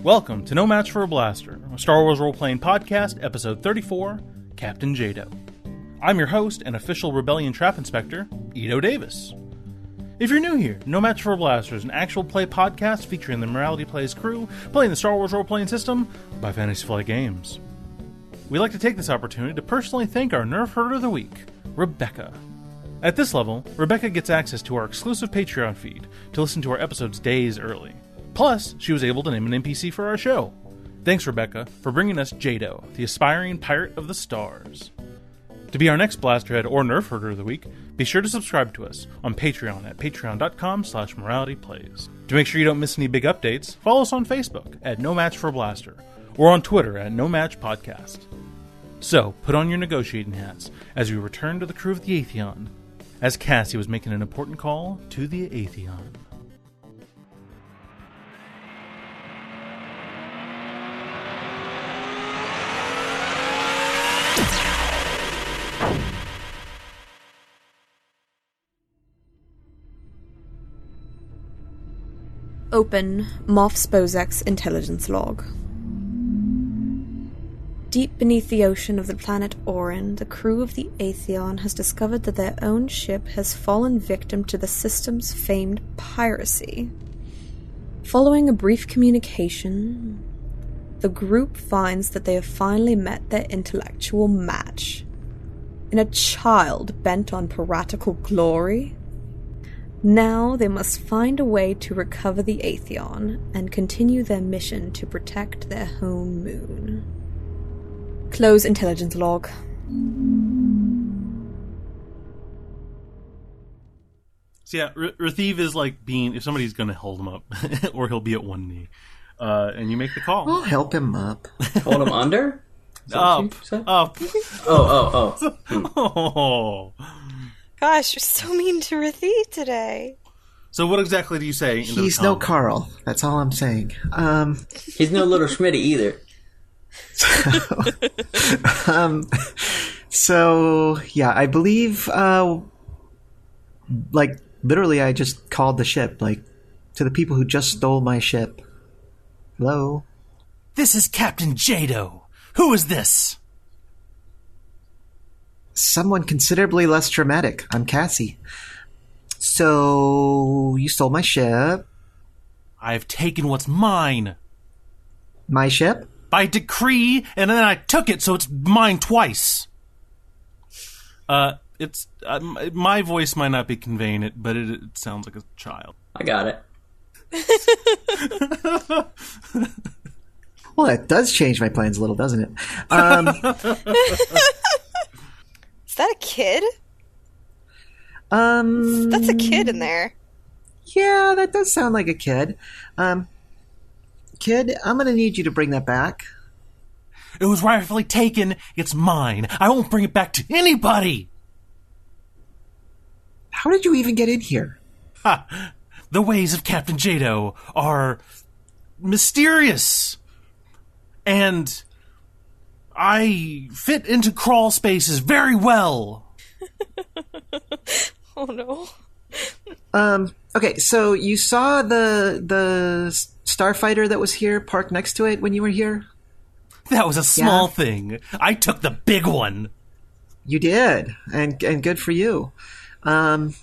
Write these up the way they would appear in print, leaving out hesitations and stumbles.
Welcome to No Match for a Blaster, a Star Wars role-playing podcast, episode 34, Captain Jado. I'm your host and official Rebellion Trap Inspector, Jado Davis. If you're new here, No Match for a Blaster is an actual play podcast featuring the Morality Plays crew playing the Star Wars role-playing system by Fantasy Flight Games. We'd like to take this opportunity to personally thank our Nerf Herder of the Week, Rebecca. At this level, Rebecca gets access to our exclusive Patreon feed to listen to our episodes days early. Plus, she was able to name an NPC for our show. Thanks, Rebecca, for bringing us Jado, the aspiring pirate of the stars. To be our next Blasterhead or Nerf Herder of the Week, be sure to subscribe to us on Patreon at patreon.com/moralityplays. To make sure you don't miss any big updates, follow us on Facebook at No Match for a Blaster, or on Twitter at No Match Podcast. So, put on your negotiating hats as we return to the crew of the Atheon, as Cassie was making an important call to the Atheon. Open Moff Spozek's intelligence log. Deep beneath the ocean of the planet Orin, the crew of the Atheon has discovered that their own ship has fallen victim to the system's famed piracy. Following a brief communication, the group finds that they have finally met their intellectual match. In a child bent on piratical glory. Now they must find a way to recover the Atheon and continue their mission to protect their home moon. Close intelligence log. So yeah, Rathiv is like being, if somebody's going to hold him up, or he'll be at one knee, and you make the call. I'll help him up. Hold him under? Up. Oh. Gosh, you're so mean to Rathiv today. So what exactly do you say? He's no Carl. That's all I'm saying. He's no little Schmitty either. So yeah, I believe, literally I just called the ship, to the people who just stole my ship. Hello? This is Captain Jado. Who is this? Someone considerably less dramatic. I'm Cassie. So, you stole my ship. I've taken what's mine. My ship? By decree, and then I took it, so it's mine twice. It's my voice might not be conveying it, but it sounds like a child. I got it. Well, that does change my plans a little, doesn't it? Is that a kid? That's a kid in there. Yeah, that does sound like a kid. Kid, I'm gonna need you to bring that back. It was rightfully taken. It's mine. I won't bring it back to anybody. How did you even get in here? Ha! The ways of Captain Jado are mysterious. And I fit into crawl spaces very well. Oh no. Okay, so you saw the starfighter that was here parked next to it when you were here? That was a small thing. I took the big one. You did, and good for you. I'm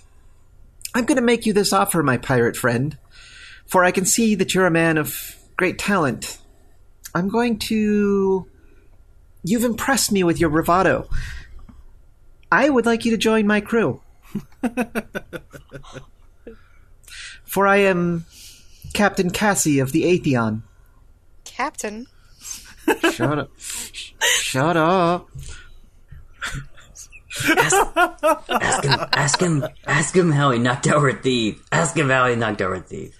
going to make you this offer, my pirate friend, for I can see that you're a man of great talent. You've impressed me with your bravado. I would like you to join my crew. For I am Captain Cassie of the Atheon. Captain? Shut up. Shut up. Ask him how he knocked out Rathiv. Ask him how he knocked out Rathiv.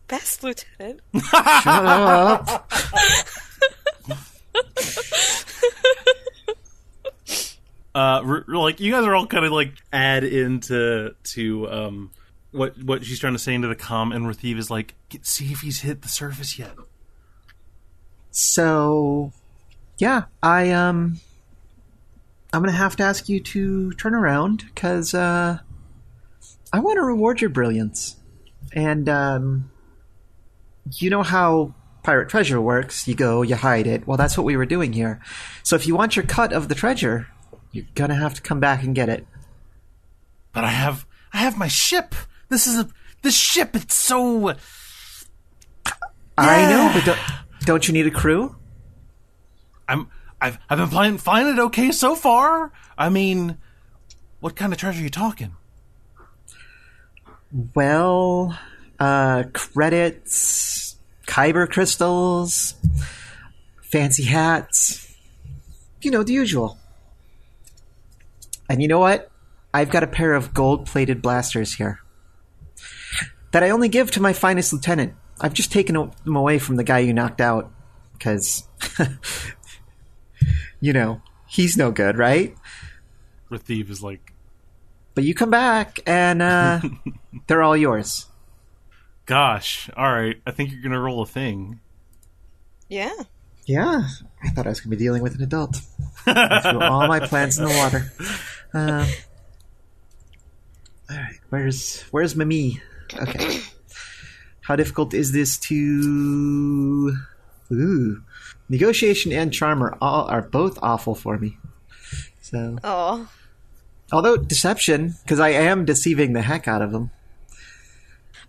Best lieutenant. Shut up. You guys are all kind of add into what she's trying to say into the comm, and Rathiv is see if he's hit the surface yet. So, yeah, I'm gonna have to ask you to turn around because I want to reward your brilliance, and you know how pirate treasure works. You go, you hide it. Well, that's what we were doing here. So if you want your cut of the treasure, you're gonna have to come back and get it. But I have my ship. This ship. It's so. Yeah. I know, but don't you need a crew? I've been finding it okay so far. I mean, what kind of treasure are you talking? Well, credits, kyber crystals, fancy hats. You know, the usual. And you know what? I've got a pair of gold-plated blasters here that I only give to my finest lieutenant. I've just taken them away from the guy you knocked out because, you know, he's no good, right? Rathiv is like... But you come back, and they're all yours. Gosh, all right. I think you're going to roll a thing. Yeah. Yeah, I thought I was going to be dealing with an adult. I threw all my plans in the water. All right, where's Mimi? Okay. How difficult is this to... Ooh. Negotiation and charm are both awful for me. So... Oh. Although deception, because I am deceiving the heck out of them.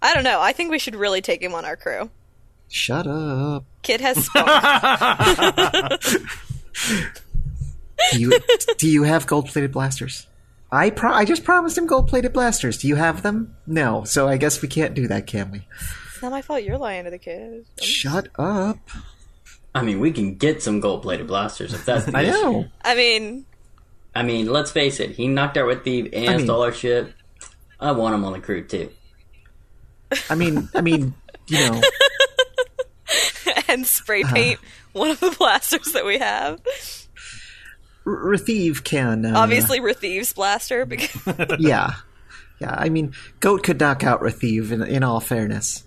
I don't know. I think we should really take him on our crew. Shut up. Kid has spunk. Do you have gold-plated blasters? I just promised him gold-plated blasters. Do you have them? No. So I guess we can't do that, can we? It's not my fault you're lying to the kids. Shut up. I mean, we can get some gold-plated blasters if that's the I issue. know. I mean, let's face it. He knocked out Rathiv and stole our ship. I want him on the crew, too. I mean, you know. And spray paint one of the blasters that we have. Rathiv can... Obviously Rathiv's blaster. Because Yeah. I mean, Goat could knock out Rathiv, in all fairness.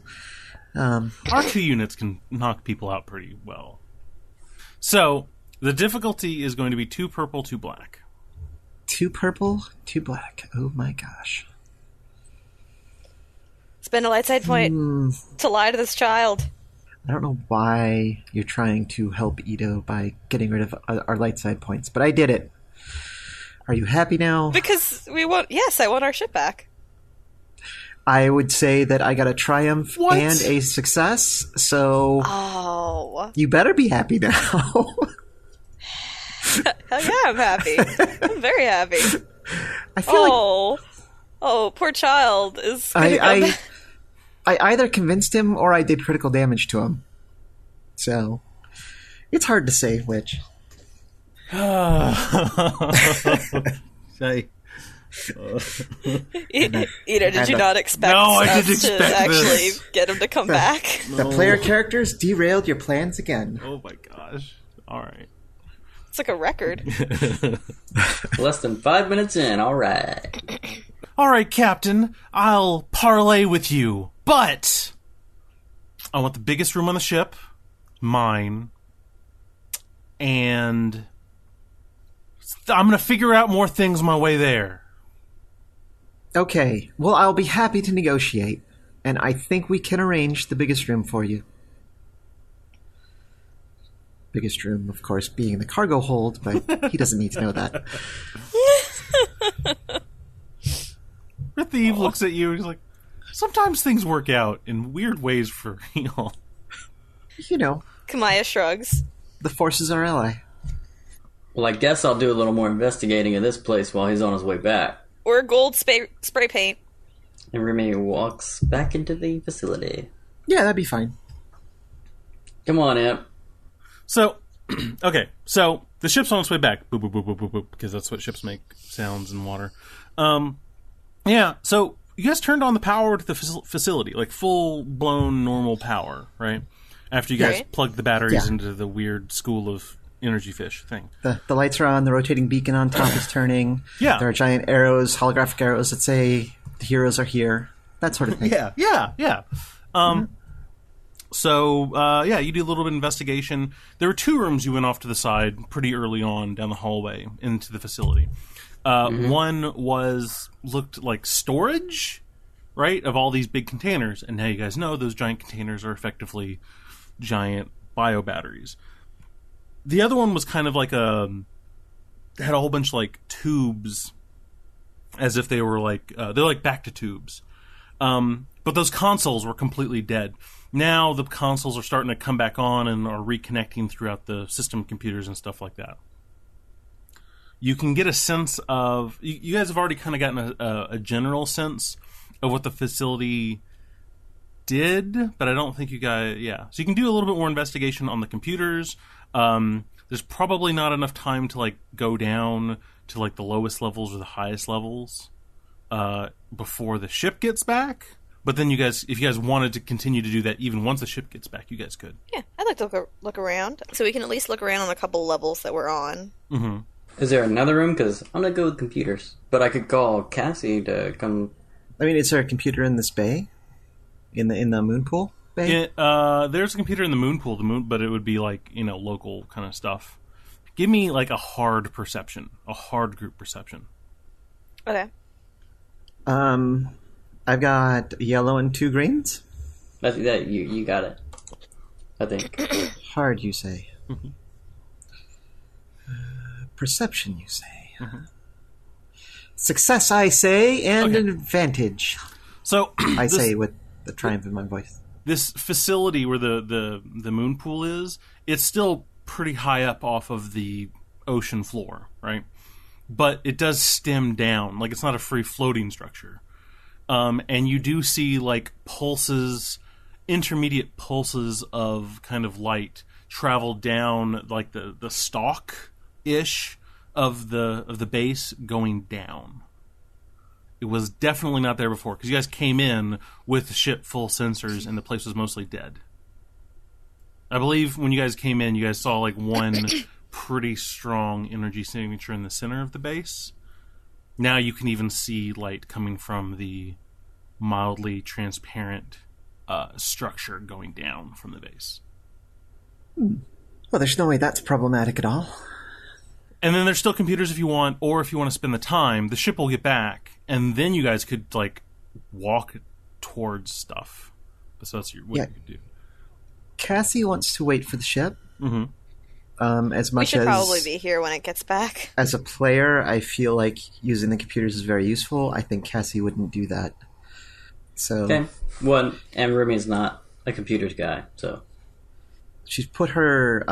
Our 2 units can knock people out pretty well. So, the difficulty is going to be 2 purple, 2 black. 2 purple, 2 black. Oh my gosh. spend a light side point to lie to this child. I don't know why you're trying to help Ito by getting rid of our light side points, but I did it. Are you happy now? Because we want... Yes, I want our ship back. I would say that I got a triumph and a success, so... Oh. You better be happy now. Hell yeah, I'm happy. I'm very happy. I feel like... Oh, poor child is gonna go back. I either convinced him or I did critical damage to him. So, it's hard to say which. Ida, did you not expect us to actually get him to come back? The player characters derailed your plans again. Oh my gosh. Alright. It's like a record. Less than 5 minutes in, alright. Alright, Captain. I'll parlay with you, but I want the biggest room on the ship, mine, and I'm going to figure out more things my way there. Okay, well, I'll be happy to negotiate, and I think we can arrange the biggest room for you. Biggest room, of course, being the cargo hold, but he doesn't need to know that. Rathiv looks at you and he's like, sometimes things work out in weird ways for y'all. You know. Kamaya shrugs. The Force is our ally. Well, I guess I'll do a little more investigating of this place while he's on his way back. Or gold spray paint. And Remy walks back into the facility. Yeah, that'd be fine. Come on, Imp. So, okay, so the ship's on its way back. Boop, boop, boop, boop, boop, boop, because that's what ships make, sounds in water. Yeah, so you guys turned on the power to the facility, like full-blown normal power, right? After you guys plugged the batteries into the weird school of energy fish thing. The lights are on, the rotating beacon on top is turning. Yeah. There are giant arrows, holographic arrows that say the heroes are here. That sort of thing. Yeah. So, you do a little bit of investigation. There were 2 rooms you went off to the side pretty early on down the hallway into the facility. One looked like storage, right, of all these big containers. And now you guys know those giant containers are effectively giant bio batteries. The other one was kind of like had a whole bunch of like tubes, as if they were like they're like back to tubes. But those consoles were completely dead. Now the consoles are starting to come back on and are reconnecting throughout the system computers and stuff like that. You can get a sense of... You guys have already kind of gotten a general sense of what the facility did, but I don't think you guys... Yeah. So you can do a little bit more investigation on the computers. There's probably not enough time to like go down to like the lowest levels or the highest levels before the ship gets back. But then you guys, if you guys wanted to continue to do that even once the ship gets back, you guys could. Yeah, I'd like to look around. So we can at least look around on a couple levels that we're on. Mm-hmm. Is there another room? Because I'm going to go with computers. But I could call Cassie to come... I mean, is there a computer in this bay? In the moon pool bay? There's a computer in the moon pool, but it would be like, local kind of stuff. Give me like a hard perception. A hard group perception. Okay. I've got yellow and 2 greens. That you got it. I think. Hard, you say. Mm-hmm. Perception, you say. Mm-hmm. Success, I say, and an advantage. So I say with the triumph in my voice. This facility where the moon pool is, it's still pretty high up off of the ocean floor, right? But it does stem down. Like, it's not a free floating structure. And you do see like pulses, intermediate pulses of kind of light travel down like the stalk-ish of the base going down. It was definitely not there before, because you guys came in with the ship full sensors and the place was mostly dead. I believe when you guys came in, you guys saw like one pretty strong energy signature in the center of the base. Now you can even see light coming from the mildly transparent structure going down from the base. Well, there's no way that's problematic at all. And then there's still computers if you want, or if you want to spend the time, the ship will get back, and then you guys could like walk towards stuff. So that's what you could do. Cassie wants to wait for the ship. Mm-hmm. As much we should as probably be here when it gets back. As a player, I feel like using the computers is very useful. I think Cassie wouldn't do that. So, okay. Well, and Rumi's not a computers guy, so she's put her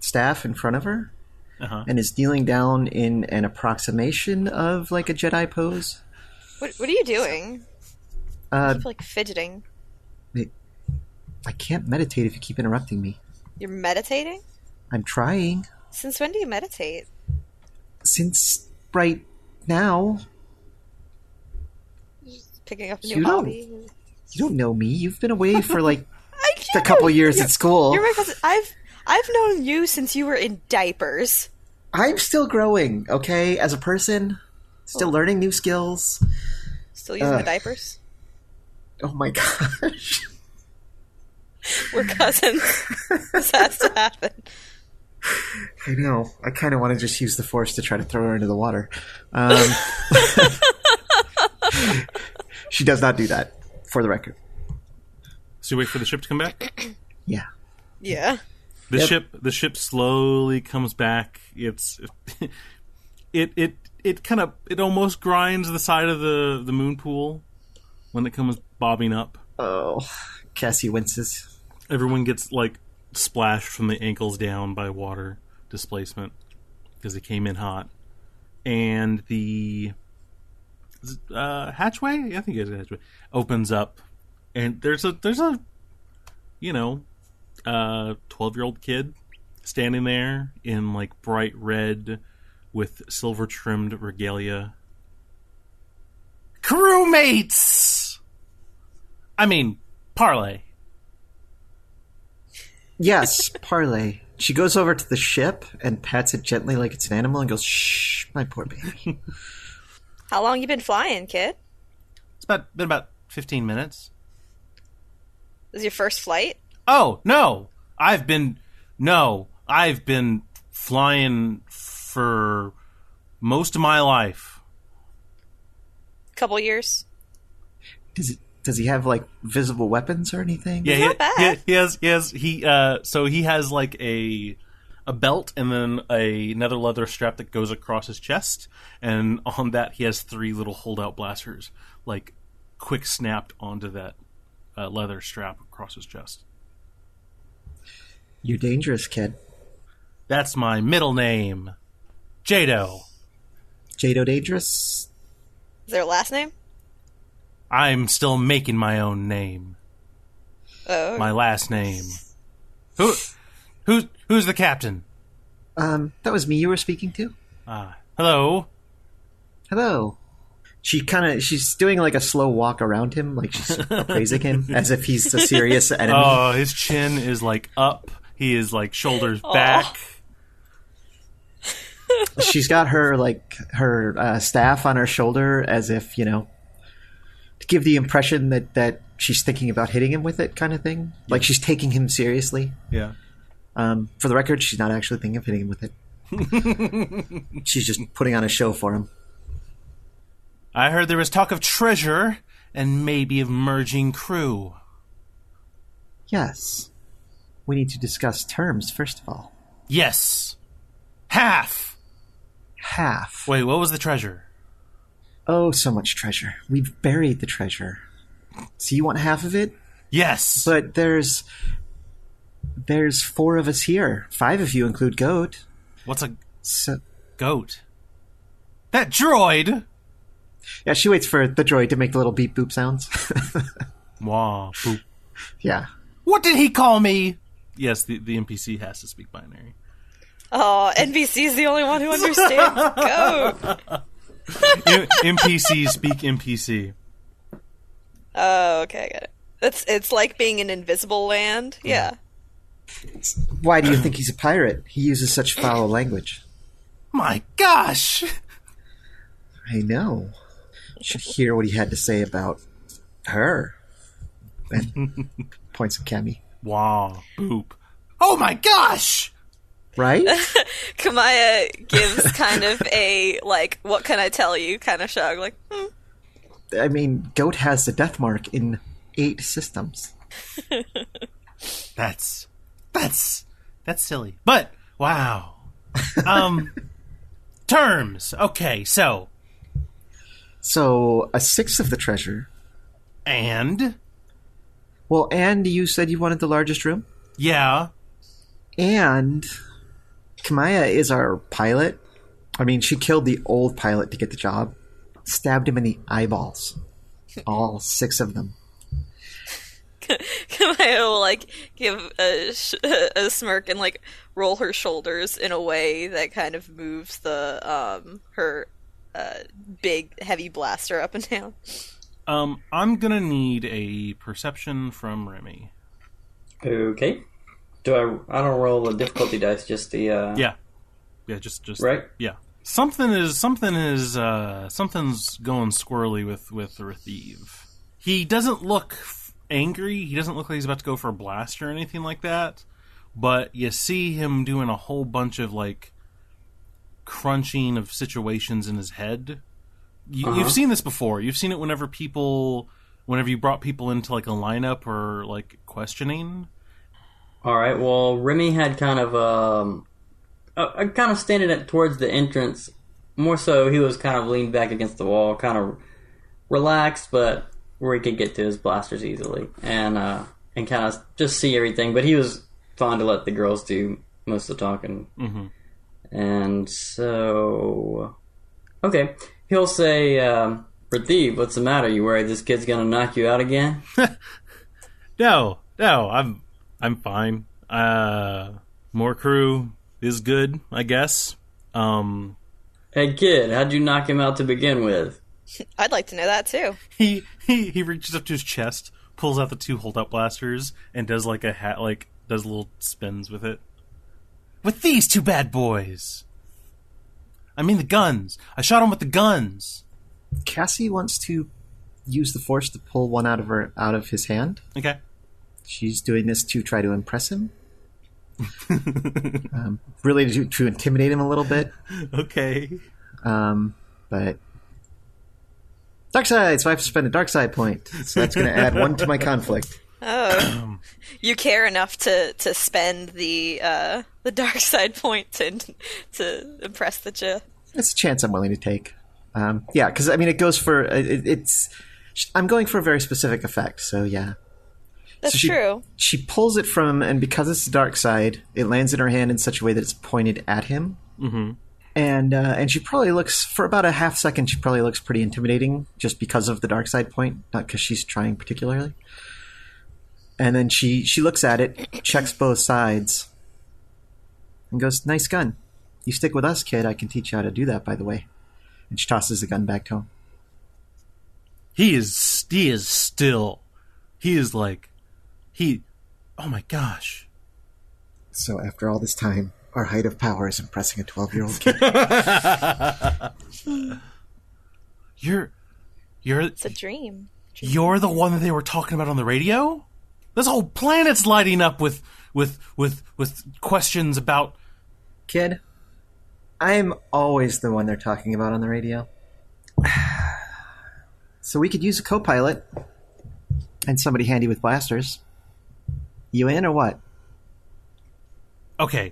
staff in front of her and is kneeling down in an approximation of like a Jedi pose. What are you doing? I keep like fidgeting. I can't meditate if you keep interrupting me. You're meditating? I'm trying. Since when do you meditate? Since right now. Just picking up a new hobby? You don't know me. You've been away for like a couple years at school. You're my cousin. I've known you since you were in diapers. I'm still growing, okay, as a person. Still learning new skills. Still using the diapers? Oh my gosh. We're cousins. This has to happen. I know. I kind of want to just use the Force to try to throw her into the water. She does not do that, for the record. So you wait for the ship to come back? Yeah. Yeah. The ship slowly comes back. It almost grinds the side of the moon pool when it comes bobbing up. Oh, Cassie winces. Everyone gets like splashed from the ankles down by water displacement because they came in hot, and the hatchway, I think it's a hatchway, opens up, and there's a 12-year-old kid standing there in like bright red with silver trimmed regalia. Crewmates! I mean, parlay. Yes, parlay. She goes over to the ship and pats it gently like it's an animal and goes, "Shh, my poor baby." How long you been flying, kid? It's been about 15 minutes. This is your first flight? Oh, no. I've been flying for most of my life. Couple years? Does he have like visible weapons or anything? Yeah, he has. So he has like a belt and then another leather strap that goes across his chest, and on that he has 3 little holdout blasters, like quick snapped onto that leather strap across his chest. You're dangerous, kid. That's my middle name, Jado. Jado Dangerous. Is there a last name? I'm still making my own name. Oh. My last name. Who's the captain? That was me you were speaking to. Hello. Hello. She's doing like a slow walk around him, like she's appraising him as if he's a serious enemy. Oh, his chin is like up. He is like shoulders back. She's got her staff on her shoulder as if, to give the impression that she's thinking about hitting him with it, kind of thing. Yeah. Like she's taking him seriously. Yeah. For the record, she's not actually thinking of hitting him with it. She's just putting on a show for him. I heard there was talk of treasure and maybe of merging crew. Yes. We need to discuss terms, first of all. Yes. Half. Wait, what was the treasure? Oh, so much treasure. We've buried the treasure. So you want half of it? Yes. But there's 4 of us here. 5 if you include Goat. What's a goat? That droid! Yeah, she waits for the droid to make the little beep boop sounds. Wah, boop. Yeah. What did he call me? Yes, the NPC has to speak binary. Oh, NPC's the only one who understands Goat. NPCs speak NPC. Oh, okay, I get it. It's like being in Invisible Land. Yeah. Why do you think he's a pirate? He uses such foul language. My gosh! I know. You should hear what he had to say about her. And points at Cammy. Wow. Boop. Oh my gosh! Right? Kamaya gives kind of a, what can I tell you kind of shrug. I mean, Goat has the death mark in 8 systems. That's silly. But, wow. Terms. Okay, so a 1/6 of the treasure. And? Well, and you said you wanted the largest room? Yeah. And Kamaya is our pilot. I mean, she killed the old pilot to get the job. Stabbed him in the eyeballs. All 6 of them. Kamaya will, give a smirk and, roll her shoulders in a way that kind of moves her big, heavy blaster up and down. I'm gonna need a perception from Remy. Okay. I don't roll the difficulty dice, just the Yeah, just right? Yeah. Something's going squirrely with Rathiv. He doesn't look angry. He doesn't look like he's about to go for a blast or anything like that. But you see him doing a whole bunch of crunching of situations in his head. You've seen this before. You've seen it whenever you brought people into a lineup or questioning. All right. Well, Remy had kind of standing towards the entrance. More so, he was kind of leaned back against the wall, kind of relaxed, but where he could get to his blasters easily and kind of just see everything. But he was fine to let the girls do most of the talking. Mm-hmm. And so, okay, he'll say, "Rathiv, what's the matter? You worried this kid's gonna knock you out again?" No, I'm fine. More crew is good, I guess. Hey kid, how'd you knock him out to begin with? I'd like to know that too. He reaches up to his chest, pulls out the 2 holdout blasters, and does does little spins with it. With these 2 bad boys. I mean the guns. I shot him with the guns. Cassie wants to use the force to pull one out of his hand. Okay. She's doing this to try to impress him. Really to intimidate him a little bit. Okay. But Dark side, so I have to spend a dark side point. So that's going to add 1 to my conflict. Oh, you care enough to spend the dark side point to impress the Jih. It's a chance I'm willing to take. Yeah, because I mean, it goes for it's. I'm going for a very specific effect, so yeah. That's so true. She pulls it from, and because it's the dark side, it lands in her hand in such a way that it's pointed at him. Mm-hmm. And she probably looks, for about a half second, she probably looks pretty intimidating just because of the dark side point, not because she's trying particularly. And then she looks at it, checks both sides, and goes, "Nice gun. You stick with us, kid. I can teach you how to do that, by the way." And she tosses the gun back to him. He is still. He is like. Oh my gosh. So after all this time, our height of power is impressing a 12-year-old kid. It's a dream. You're the one that they were talking about on the radio? This whole planet's lighting up with questions about... Kid, I'm always the one they're talking about on the radio. So we could use a co-pilot and somebody handy with blasters. You in or what? Okay.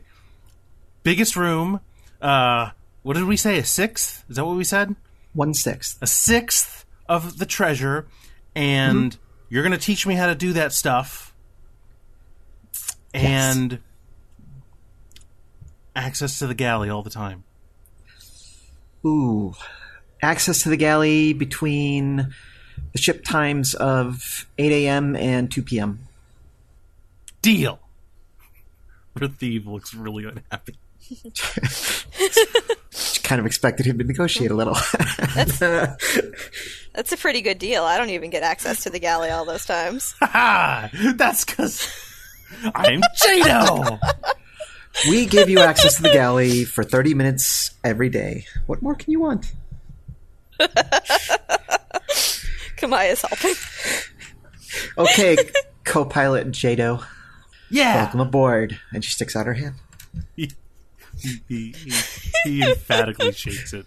Biggest room. What did we say? A sixth? Is that what we said? 1/6. A sixth of the treasure, and you're going to teach me how to do that stuff. And Yes. access to the galley all the time. Ooh. Access to the galley between the ship times of 8 a.m. and 2 p.m. Deal. The thief looks really unhappy. Kind of expected him to negotiate a little. That's a pretty good deal. I don't even get access to the galley all those times. Ha! That's because I'm Jado! We give you access to the galley for 30 minutes every day. What more can you want? Kamaya's helping. Okay, co-pilot Jado. Yeah! Welcome aboard. And she sticks out her hand. He emphatically shakes it.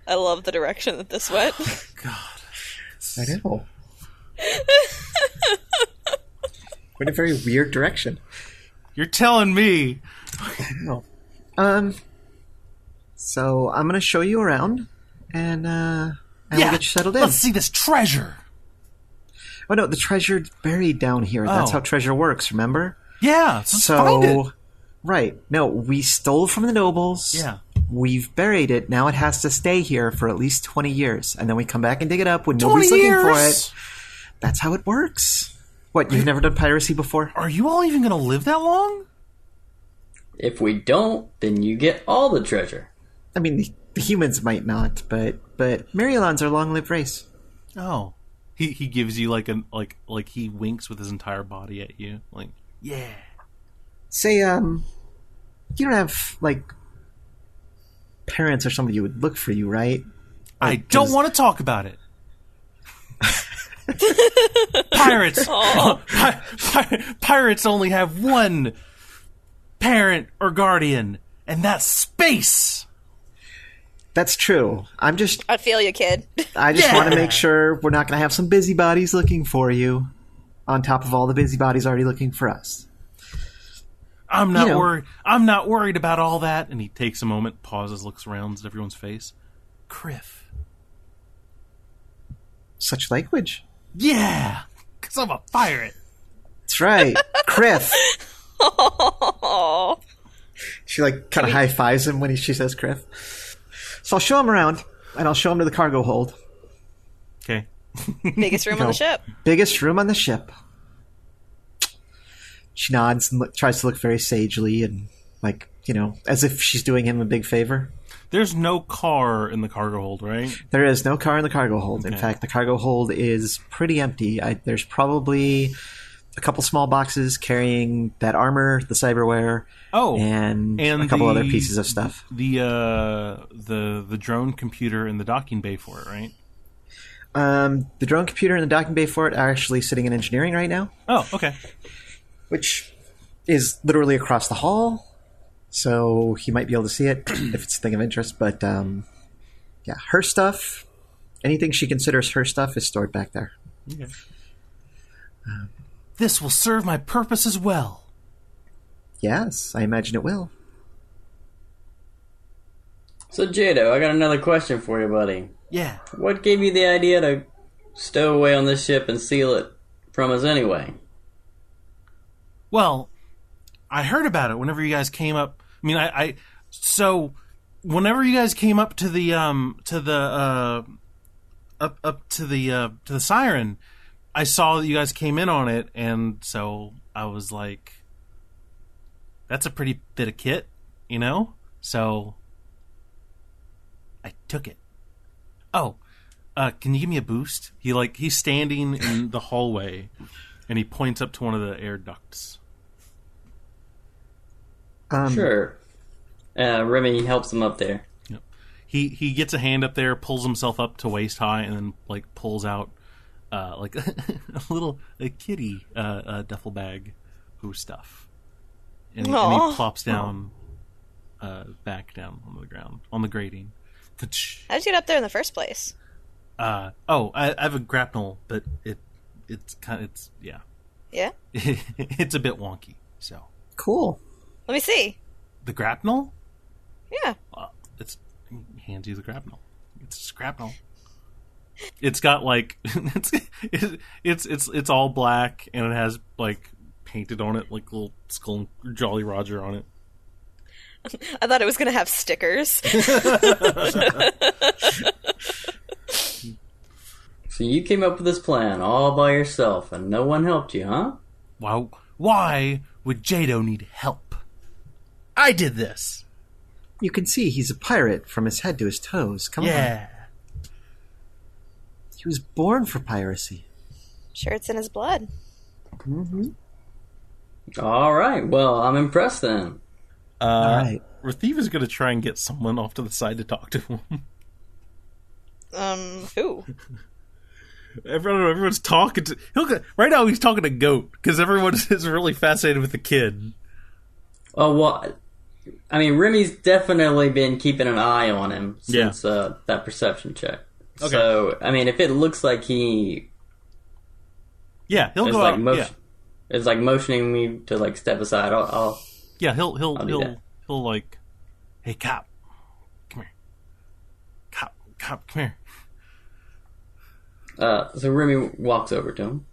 I love the direction that this went. God. I know. What a very weird direction. You're telling me. I know. So I'm going to show you around, and we'll get you settled in. Let's see this treasure. Oh no, the treasure's buried down here. That's how treasure works, remember? Yeah, so find it. Right. No, we stole from the nobles. Yeah. We've buried it. Now it has to stay here for at least 20 years. And then we come back and dig it up when nobody's looking for it. That's how it works. What, you've never done piracy before? Are you all even going to live that long? If we don't, then you get all the treasure. I mean, the humans might not, but Marielons are a long-lived race. Oh. He gives you like he winks with his entire body at you. Like, yeah. Say, you don't have, like, parents or somebody who would look for you, right? I don't want to talk about it. Pirates. Pirates only have one parent or guardian, and that's space. That's true. I feel you, kid. I just want to make sure we're not going to have some busybodies looking for you on top of all the busybodies already looking for us. I'm not worried. I'm not worried about all that. And he takes a moment, pauses, looks around at everyone's face. Criff. Such language. Yeah, because I'm a pirate. That's right. Criff. Oh. She kind of high-fives him when she says Criff. So I'll show him around, and I'll show him to the cargo hold. Okay. Biggest room on the ship. Biggest room on the ship. She nods and tries to look very sagely and, as if she's doing him a big favor. There's no car in the cargo hold, right? There is no car in the cargo hold. Okay. In fact, the cargo hold is pretty empty. There's probably a couple small boxes carrying that armor, the cyberware, and a couple other pieces of stuff. The drone computer in the docking bay for it, right? The drone computer in the docking bay for it are actually sitting in engineering right now. Oh, okay. Which is literally across the hall, so he might be able to see it if it's a thing of interest. But her stuff Anything she considers her stuff is stored back there. Okay. This will serve my purpose as well. Yes, I imagine it will. So, Jado, I got another question for you, buddy. Yeah. What gave you the idea to stow away on this ship and seal it from us anyway? Well, I heard about it whenever you guys came up. I mean, so whenever you guys came up to the up to the siren, I saw that you guys came in on it, and so I was like, that's a pretty bit of kit, you know? So I took it. Oh, can you give me a boost? He's standing in the hallway, and he points up to one of the air ducts. Sure. Remy helps him up there. Yep. He gets a hand up there, pulls himself up to waist high, and then pulls out a kitty duffel bag of stuff, and he plops down back down on the ground on the grating. How did you get up there in the first place? I have a grapnel, but it's yeah. Yeah? It's a bit wonky, so. Cool. Let me see. The grapnel? Yeah. He hands you the grapnel. It's a grapnel. It's got it's all black, and it has painted on it little skull Jolly Roger on it. I thought it was going to have stickers. So you came up with this plan all by yourself, and no one helped you, huh? Wow. Why would Jado need help? I did this. You can see he's a pirate from his head to his toes. Come on. Yeah. He was born for piracy. Sure, it's in his blood. Mm-hmm. All right. Well, I'm impressed then. All right. Rethiev is going to try and get someone off to the side to talk to him. Who? Everyone's talking to... right now he's talking to Goat, because everyone is really fascinated with the kid. Oh, well, I mean, Remy's definitely been keeping an eye on him since that perception check. Okay. So, I mean, if it looks like he... Yeah, he'll go out. It's motioning me to step aside. I'll yeah, he'll hey, cop, come here. Cop, come here. So Remy walks over to him.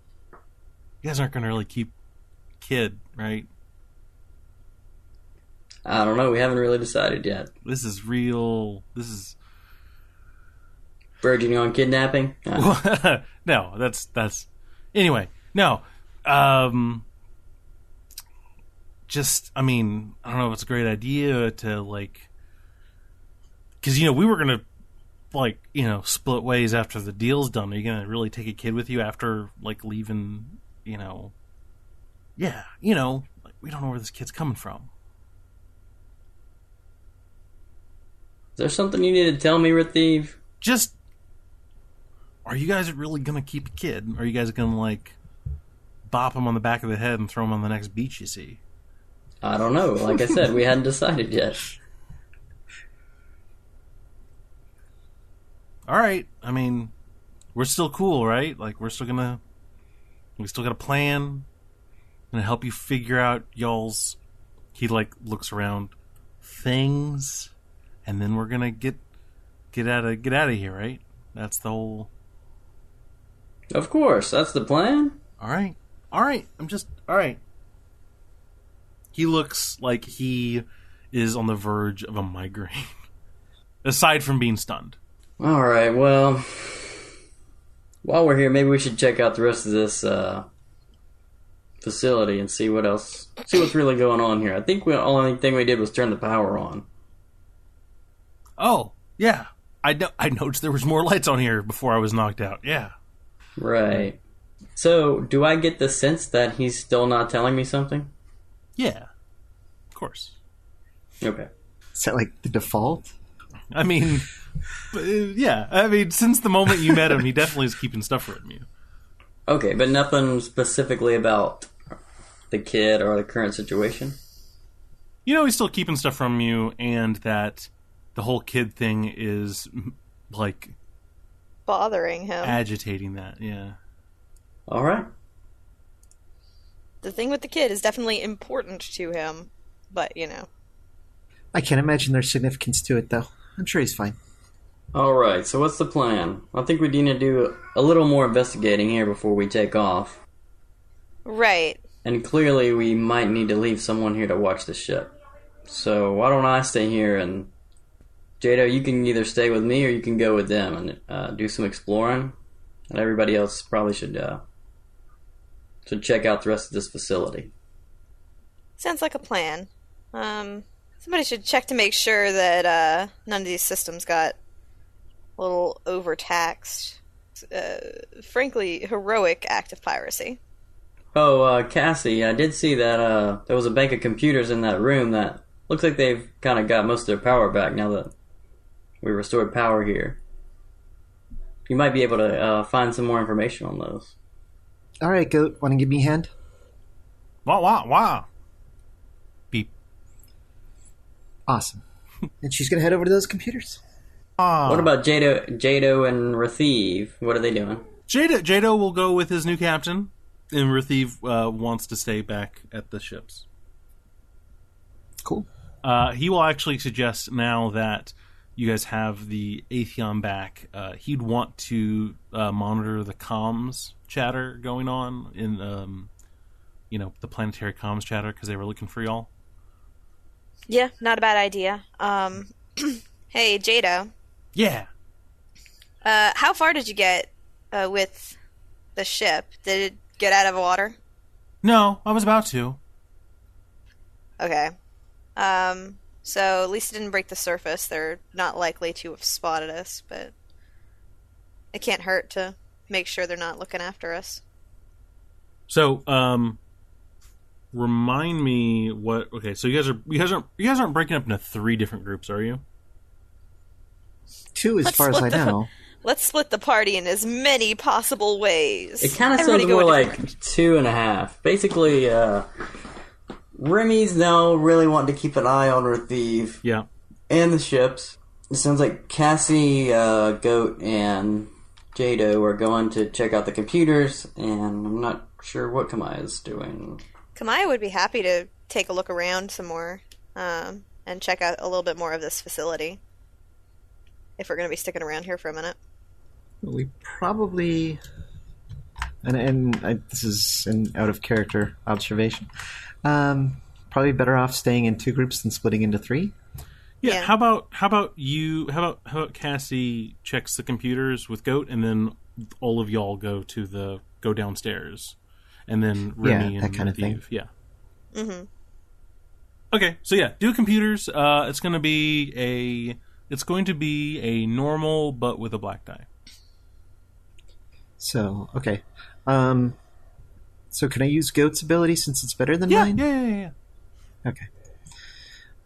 You guys aren't going to really keep kid, right? I don't know. We haven't really decided yet. This is real. This is verging on kidnapping. No, that's. Anyway, no. Just, I mean, I don't know if it's a great idea to because we were gonna split ways after the deal's done. Are you gonna really take a kid with you after leaving? Yeah, we don't know where this kid's coming from. Is there something you need to tell me, Rethiev? Just, are you guys really gonna keep a kid? Or are you guys gonna bop him on the back of the head and throw him on the next beach you see? I don't know. Like I said, we hadn't decided yet. All right. I mean, we're still cool, right? We still got a plan. Gonna help you figure out y'all's. He looks around things, and then we're gonna get out of here, right? That's the whole. Of course, that's the plan. All right. All right. He looks like he is on the verge of a migraine. Aside from being stunned. All right, well, while we're here, maybe we should check out the rest of this facility and see what's really going on here. I think the only thing we did was turn the power on. Oh, yeah. I noticed there was more lights on here before I was knocked out. Yeah. Right. So, do I get the sense that he's still not telling me something? Yeah. Of course. Okay. Is that the default? I mean, yeah. I mean, since the moment you met him, he definitely is keeping stuff from you. Okay, but nothing specifically about the kid or the current situation? He's still keeping stuff from you, and that the whole kid thing is, bothering him. Agitating that, yeah. All right. The thing with the kid is definitely important to him, but, I can't imagine there's significance to it, though. I'm sure he's fine. All right, so what's the plan? I think we need to do a little more investigating here before we take off. Right. And clearly we might need to leave someone here to watch the ship. So why don't I stay here, and Jado, you can either stay with me or you can go with them and do some exploring. And everybody else probably should check out the rest of this facility. Sounds like a plan. Somebody should check to make sure that none of these systems got a little overtaxed. Frankly, heroic act of piracy. Oh, Cassie, I did see that there was a bank of computers in that room that looks like they've kind of got most of their power back now that we restored power here. You might be able to find some more information on those. All right, Goat, want to give me a hand? Wow. Beep. Awesome. And she's going to head over to those computers. What about Jado and Rathiv? What are they doing? Jado will go with his new captain, and Rathiv wants to stay back at the ships. Cool. He will actually suggest, now that you guys have the Atheon back, he'd want to monitor the comms chatter going on in, the planetary comms chatter, because they were looking for y'all. Yeah, not a bad idea. Hey, Jado. Yeah. How far did you get with the ship? Did it get out of water? No, I was about to. Okay. So at least it didn't break the surface. They're not likely to have spotted us, but it can't hurt to make sure they're not looking after us. So, remind me what. Okay, so you guys aren't breaking up into 3 different groups, are you? 2, as far as I know. Let's split the party in as many possible ways. It kind of sounds more like 2.5. Basically, Remy's now really wanting to keep an eye on Rathiv. Yeah. And the ships. It sounds like Cassie, Goat, and Jado are going to check out the computers, and I'm not sure what Kamaya's doing. Kamaya would be happy to take a look around some more, and check out a little bit more of this facility. If we're going to be sticking around here for a minute. We probably... this is an out-of-character observation. Probably better off staying in 2 groups than splitting into 3. Yeah. How about Cassie checks the computers with Goat, and then all of y'all go downstairs, and then Remy and that kind of thing. Yeah. Mm-hmm. Okay, so yeah, do computers. It's going to be a normal but with a black die. So okay. So can I use Goat's ability since it's better than mine? Yeah. Okay.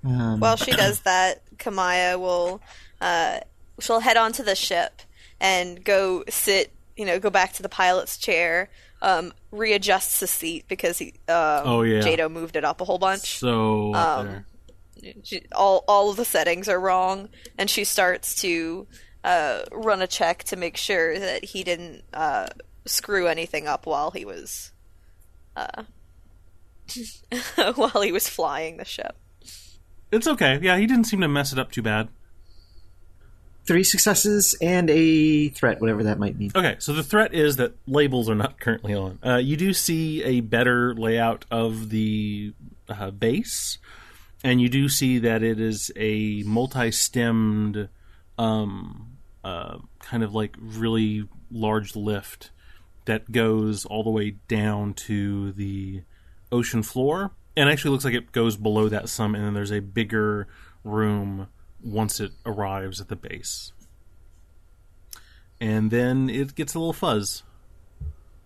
While she does that, Kamaya will she'll head onto the ship and go back to the pilot's chair, readjusts the seat because Jado moved it up a whole bunch. So all of the settings are wrong, and she starts to run a check to make sure that he didn't screw anything up while he was flying the ship. It's okay. Yeah, he didn't seem to mess it up too bad. 3 successes and a threat, whatever that might mean. Okay, so the threat is that labels are not currently on. You do see a better layout of the base, and you do see that it is a multi-stemmed, kind of like really large lift that goes all the way down to the ocean floor. And actually looks like it goes below that some, and then there's a bigger room once it arrives at the base. And then it gets a little fuzz.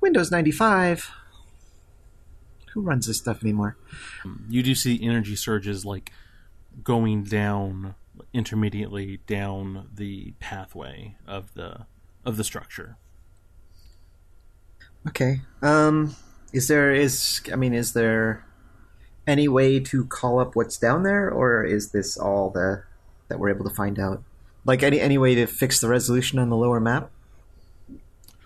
Windows 95. Who runs this stuff anymore? You do see energy surges like going down intermediately down the pathway of the structure. Okay. Is there any way to call up what's down there, or is this all that we're able to find out? Like any way to fix the resolution on the lower map?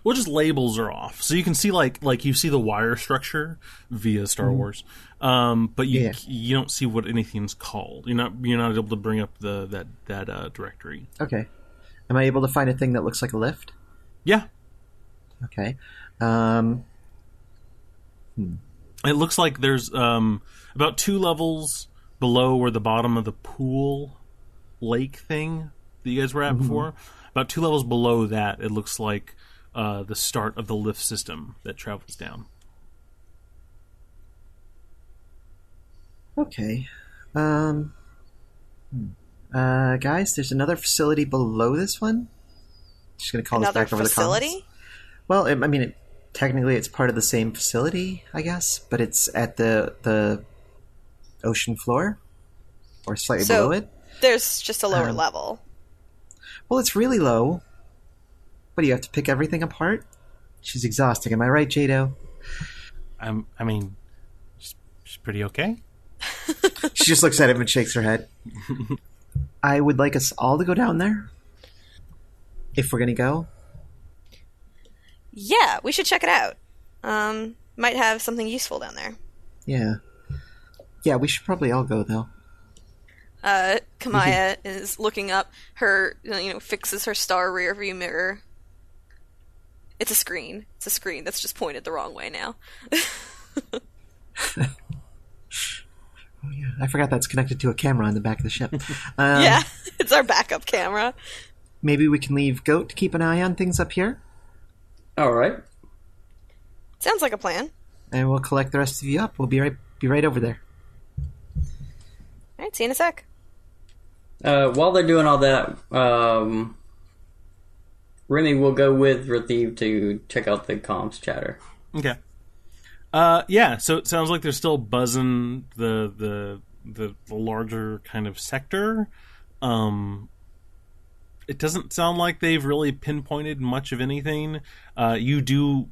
Well, just labels are off, so you can see like you see the wire structure via Star Wars, but you don't see what anything's called. You're not able to bring up that directory. Okay. Am I able to find a thing that looks like a lift? Yeah. Okay. It looks like there's about 2 levels below where the bottom of the pool lake thing that you guys were at before. About 2 levels below that, it looks like the start of the lift system that travels down. Okay. Guys, there's another facility below this one. Just going to call this back over the comments. Well, technically it's part of the same facility, I guess, but it's at the ocean floor or slightly below it. There's just a lower level. Well, it's really low. What, do you have to pick everything apart? She's exhausting. Am I right, Jado? She's pretty okay. She just looks at him and shakes her head. I would like us all to go down there. If we're going to go. Yeah, we should check it out. Might have something useful down there. Yeah. Yeah, we should probably all go, though. Kamaya is looking up. Her, fixes her star rear view mirror. It's a screen. It's a screen that's just pointed the wrong way now. Oh, yeah. I forgot that's connected to a camera on the back of the ship. Yeah, it's our backup camera. Maybe we can leave Goat to keep an eye on things up here? All right. Sounds like a plan. And we'll collect the rest of you up. We'll be right over there. All right, see you in a sec. While they're doing all that, Remy will go with Rathiv to check out the comms chatter. Okay. Yeah, so it sounds like they're still buzzing the larger kind of sector. It doesn't sound like they've really pinpointed much of anything. You do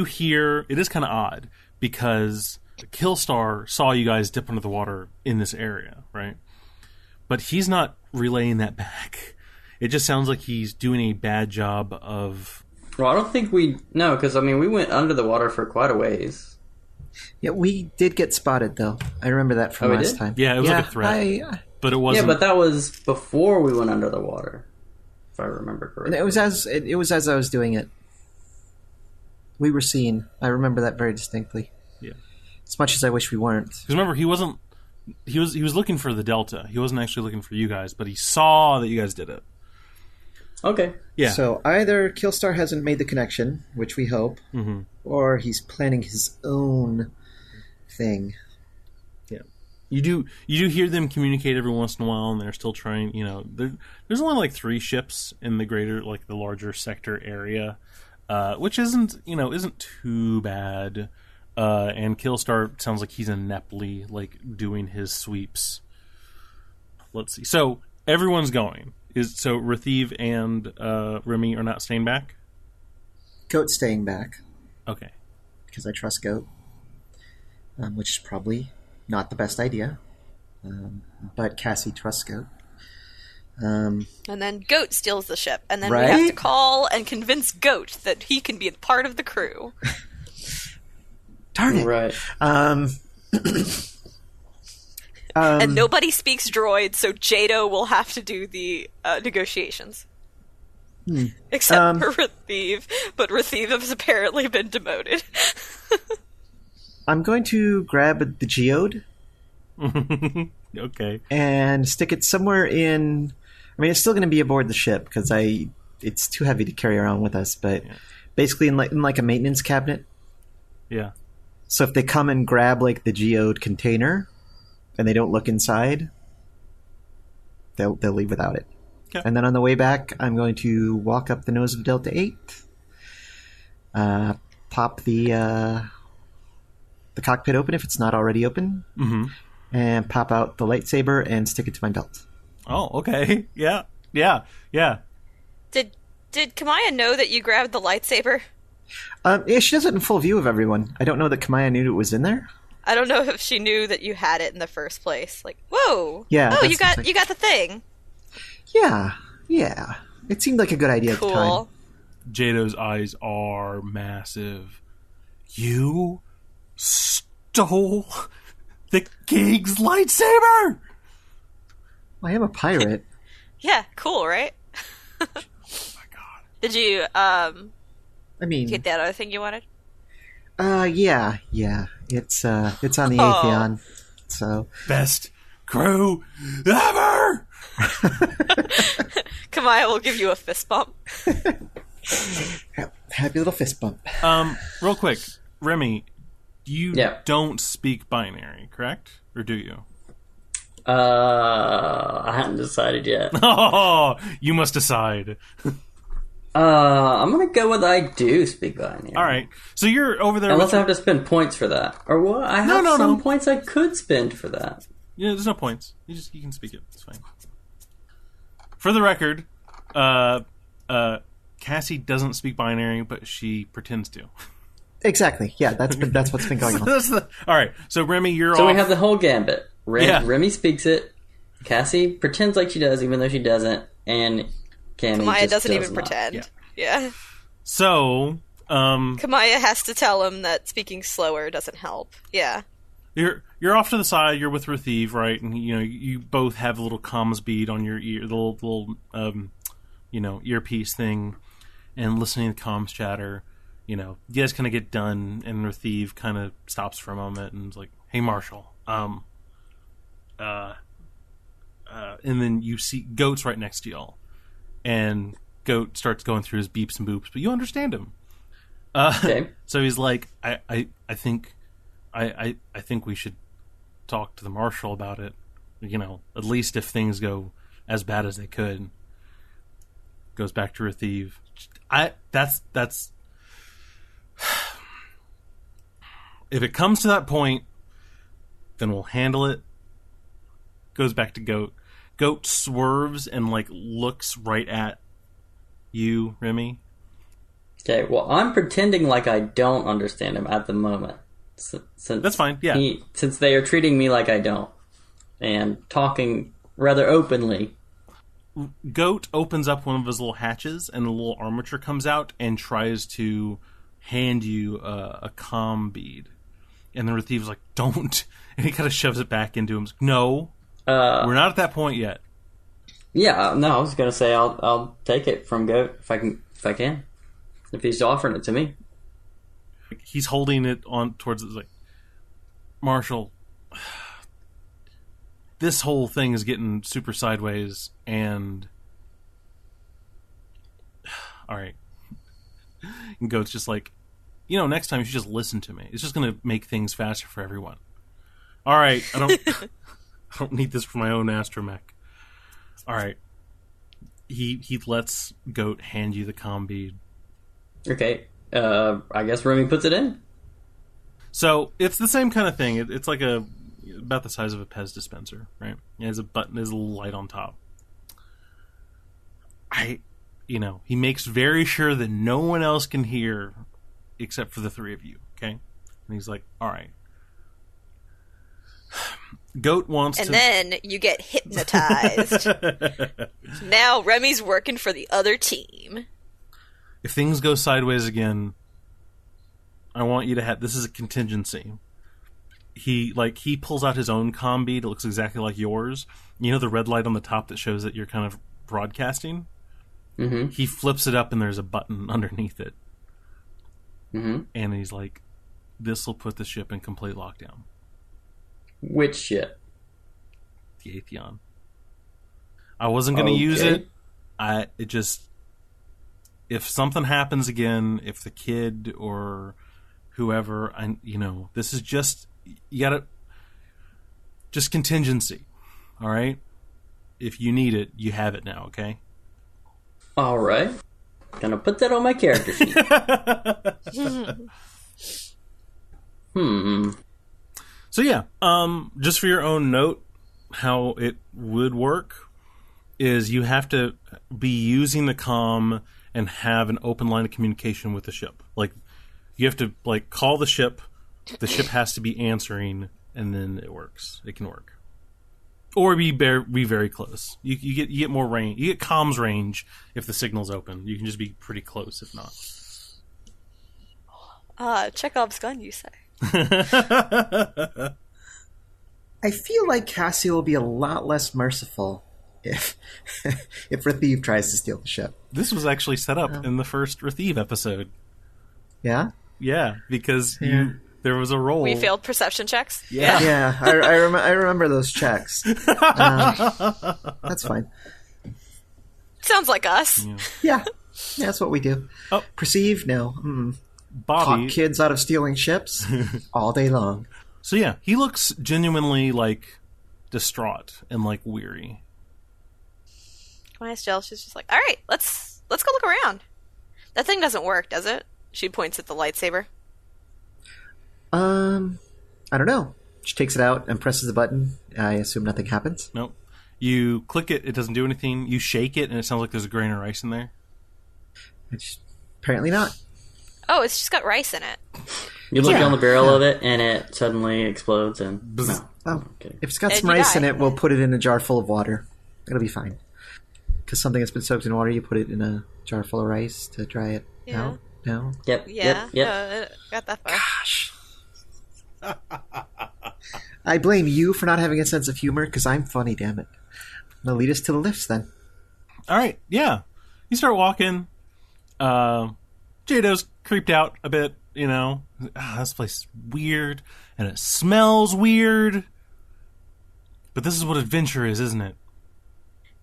hear, it is kind of odd because Killstar saw you guys dip under the water in this area, right? But he's not relaying that back. It just sounds like he's doing a bad job of... Well, I don't think because we went under the water for quite a ways. Yeah, we did get spotted, though. I remember that from last time. Yeah, it was like a threat. But it wasn't... Yeah, but that was before we went under the water, if I remember correctly. It was as I was doing it. We were seen. I remember that very distinctly. Yeah. As much as I wish we weren't. Because remember, he was looking for the Delta. He wasn't actually looking for you guys, but he saw that you guys did it. Okay. Yeah. So either Killstar hasn't made the connection, which we hope, or he's planning his own thing. Yeah. You do hear them communicate every once in a while, and they're still trying. There's only like 3 ships in the greater, like the larger sector area, which isn't too bad. And Killstar sounds like he's ineptly like doing his sweeps. Let's see. So everyone's going. So Rathiv and Remy are not staying back? Goat's staying back. Okay. Because I trust Goat. Which is probably not the best idea. But Cassie trusts Goat. And then Goat steals the ship. And then Right? we have to call and convince Goat that he can be a part of the crew. Darn it. Right. And nobody speaks droid, so Jado will have to do the negotiations. Except for Rathiv, but Rathiv has apparently been demoted. I'm going to grab the geode. Okay. And stick it somewhere in... it's still going to be aboard the ship, because it's too heavy to carry around with us, but basically in like a maintenance cabinet. Yeah. So if they come and grab like the geode container... and they don't look inside, they'll leave without it. Okay. And then on the way back, I'm going to walk up the nose of Delta 8, pop the cockpit open if it's not already open, and pop out the lightsaber and stick it to my belt. Oh, okay. Yeah. Did Kamaya know that you grabbed the lightsaber? Yeah, she does it in full view of everyone. I don't know that Kamaya knew it was in there. I don't know if she knew that you had it in the first place. Like, whoa! Yeah. Oh, you got the thing. Yeah. It seemed like a good idea at the time. Cool. Jado's eyes are massive. You stole the king's lightsaber! I am a pirate. Yeah, cool, right? Oh my god. Did you I mean, get that other thing you wanted? yeah. It's on the Oh. Atheon. So Best crew ever! Kamaya will give you a fist bump. happy little fist bump. Real quick, Remy, you Yeah. don't speak binary, correct? Or do you? I hadn't decided yet. Oh, you must decide. I'm gonna go with I do speak binary. All right, so you're over there. Unless with I have to spend points for that, or what? I have No. some points I could spend for that. Yeah, there's no points. You can speak it. It's fine. For the record, Cassie doesn't speak binary, but she pretends to. Exactly. Yeah, that's what's been going on. All right, so Remy, you're So off. we have the whole gambit. Yeah. Remy speaks it. Cassie pretends like she does, even though she doesn't, and Cammy Kamaya just doesn't does even not. pretend. Yeah. So, Kamaya has to tell him that speaking slower doesn't help. Yeah. you're off to the side. You're with Rathiv, right? And you both have a little comms bead on your ear, the little earpiece thing, and listening to comms chatter. You guys kind of get done, and Rathiv kind of stops for a moment and is like, "Hey, Marshall." And then you see Goat's right next to y'all, and Goat starts going through his beeps and boops, but you understand him. Okay. So he's like, I think we should talk to the marshal about it. At least if things go as bad as they could. Goes back to Rathiv. That's if it comes to that point, then we'll handle it. Goes back to Goat. Goat swerves and looks right at you, Remy. Okay, well, I'm pretending like I don't understand him at the moment. Since That's fine, yeah. Since they are treating me like I don't. And talking rather openly. Goat opens up one of his little hatches, and a little armature comes out and tries to hand you a comm bead. And the Rathiv's like, "Don't." And he kind of shoves it back into him. He's like, "No, we're not at that point yet." Yeah, no, I was gonna say I'll take it from Goat if I can. If he's offering it to me. He's holding it on towards it, like, "Marshall, this whole thing is getting super sideways, and all right." And Goat's just like, next time you should just listen to me. It's just going to make things faster for everyone. All right, I don't need this for my own astromech. All right. He lets Goat hand you the comm bead. Okay, I guess Remy puts it in. So it's the same kind of thing. It's like about the size of a Pez dispenser, right? It has a button, there's a light on top. He makes very sure that no one else can hear except for the three of you, okay? And he's like, all right. Goat wants And to... then you get hypnotized. Now Remy's working for the other team. If things go sideways again, I want you to have... This is a contingency. He pulls out his own comm bead. It looks exactly like yours. The red light on the top that shows that you're kind of broadcasting? Mm-hmm. He flips it up and there's a button underneath it. Mm-hmm. And he's like, "This will put the ship in complete lockdown." Which ship? The Atheon. I wasn't going to use it. If something happens again, if the kid or whoever, this is just, you gotta, just contingency. All right? If you need it, you have it now, okay? All right. Gonna put that on my character sheet. So yeah, just for your own note, how it would work is you have to be using the comm and have an open line of communication with the ship. You have to call the ship has to be answering, and then it works. It can work. Or be very close. You get more range. You get comms range if the signal's open. You can just be pretty close if not. Chekhov's gun, you say? I feel like Cassie will be a lot less merciful if Rathiv tries to steal the ship. This was actually set up in the first Rathiv episode. Yeah? Yeah, because there was a roll. We failed perception checks? Yeah. Yeah, I remember those checks. That's fine. Sounds like us. Yeah, that's what we do. Oh. Perceive? No. Bobby. Talk kids out of stealing ships all day long. So yeah, he looks genuinely like distraught and like weary. When I Jill, she's just like, all right, let's go look around. That thing doesn't work, does it? She points at the lightsaber. I don't know. She takes it out and presses the button. I assume nothing happens. Nope. You click it, it doesn't do anything. You shake it, and it sounds like there's a grain of rice in there. Apparently not. Oh, it's just got rice in it. You look down the barrel of it, and it suddenly explodes, and... No. Oh, Okay. if it's got And some you rice die. in it, we'll put it in a jar full of water. It'll be fine. Because something that's been soaked in water, you put it in a jar full of rice to dry it Yeah. out. No? Yep, Yeah, yep. got that far. Gosh. I blame you for not having a sense of humor, because I'm funny, damn it. Now lead us to the lifts, then. All right, yeah. You start walking. Jado's creeped out a bit, you know. This place is weird, and it smells weird. But this is what adventure is, isn't it?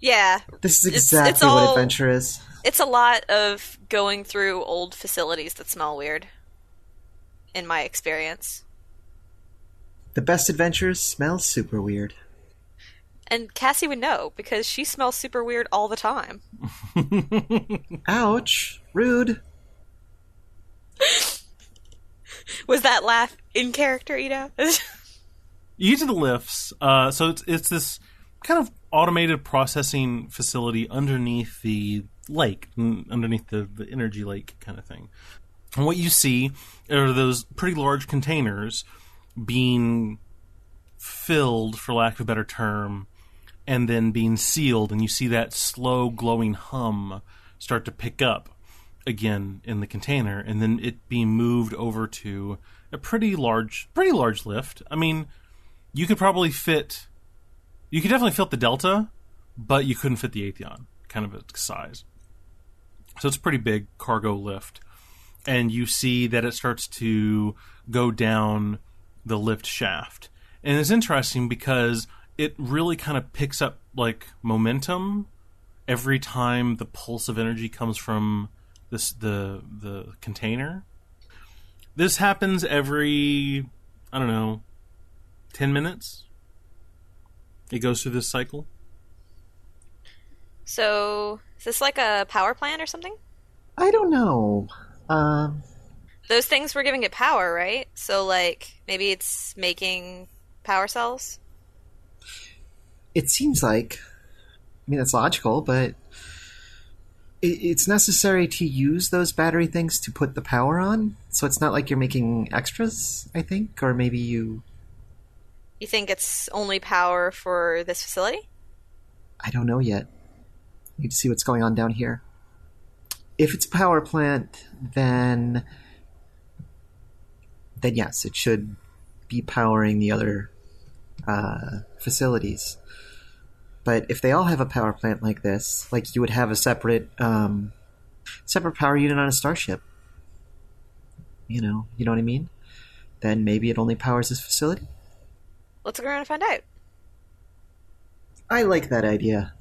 Yeah. This is It's exactly all- what adventure is. It's a lot of going through old facilities that smell weird, in my experience. The best adventures smell super weird. And Cassie would know, because she smells super weird all the time. Ouch. Rude. Was that laugh in character, Ito? You get to the lifts. So it's this kind of automated processing facility underneath the lake, underneath the energy lake kind of thing. And what you see are those pretty large containers being filled, for lack of a better term, and then being sealed, and you see that slow glowing hum start to pick up again in the container, and then it being moved over to a pretty large lift. I mean, you could definitely fit the Delta, but you couldn't fit the Atheon, kind of its size. So it's a pretty big cargo lift. And you see that it starts to go down the lift shaft. And it's interesting because it really kind of picks up like momentum every time the pulse of energy comes from the container. This happens every, 10 minutes. It goes through this cycle. So, is this like a power plant or something? I don't know. Those things were giving it power, right? So, like, maybe it's making power cells? It seems like. I mean, that's logical, but it's necessary to use those battery things to put the power on. So it's not like you're making extras, I think. Or maybe you... You think it's only power for this facility? I don't know yet. Need to see what's going on down here. If it's a power plant, then yes, it should be powering the other facilities. But if they all have a power plant like this, like you would have a separate power unit on a starship. You know what I mean? Then maybe it only powers this facility. Let's go around and find out. I like that idea.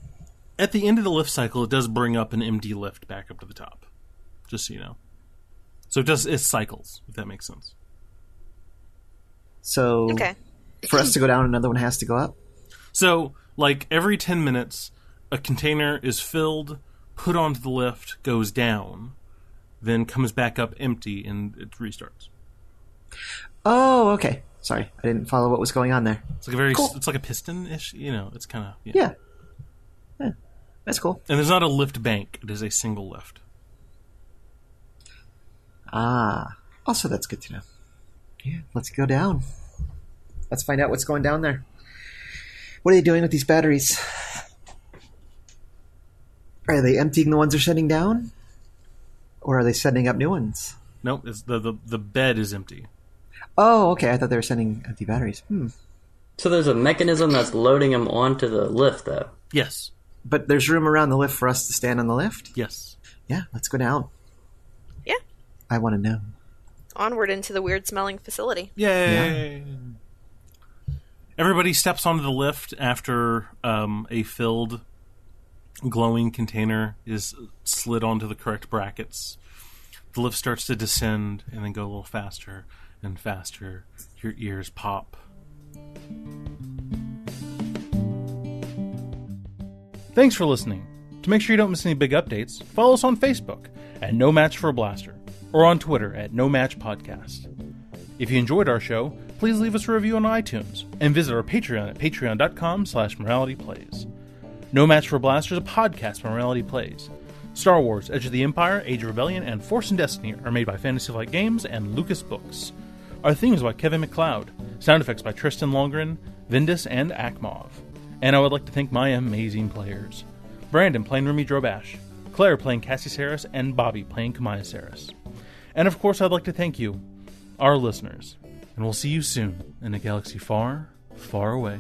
At the end of the lift cycle, it does bring up an MD lift back up to the top. Just so you know. So it cycles, if that makes sense. So Okay. for us to go down, another one has to go up? So, like, every 10 minutes, a container is filled, put onto the lift, goes down, then comes back up empty, and it restarts. Oh, okay. Sorry, I didn't follow what was going on there. It's like a very, Cool. it's like a piston-ish, it's kind of, Yeah. That's cool. And there's not a lift bank, it is a single lift. Ah, also that's good to know. Yeah, let's go down. Let's find out what's going down there. What are they doing with these batteries? Are they emptying the ones they're sending down? Or are they sending up new ones? Nope, it's the bed is empty. Oh, okay. I thought they were sending empty batteries. So there's a mechanism that's loading them onto the lift, though. Yes. But there's room around the lift for us to stand on the lift? Yes. Yeah, let's go down. Yeah. I want to know. Onward into the weird-smelling facility. Yay! Yeah. Everybody steps onto the lift after a filled, glowing container is slid onto the correct brackets. The lift starts to descend and then go a little faster and faster. Your ears pop. Thanks for listening. To make sure you don't miss any big updates, follow us on Facebook at No Match for a Blaster or on Twitter at No Match Podcast. If you enjoyed our show, please leave us a review on iTunes and visit our Patreon at patreon.com/moralityplays. No Match for a Blaster is a podcast from Morality Plays. Star Wars, Edge of the Empire, Age of Rebellion, and Force and Destiny are made by Fantasy Flight Games and Lucas Books. Our theme is by Kevin MacLeod. Sound effects by Tristan Longren, Vindus, and Akmov. And I would like to thank my amazing players. Brandon playing Remy Drobash, Claire playing Cassie Saris, and Bobby playing Kamaya Saris. And of course I'd like to thank you, our listeners. And we'll see you soon in a galaxy far, far away.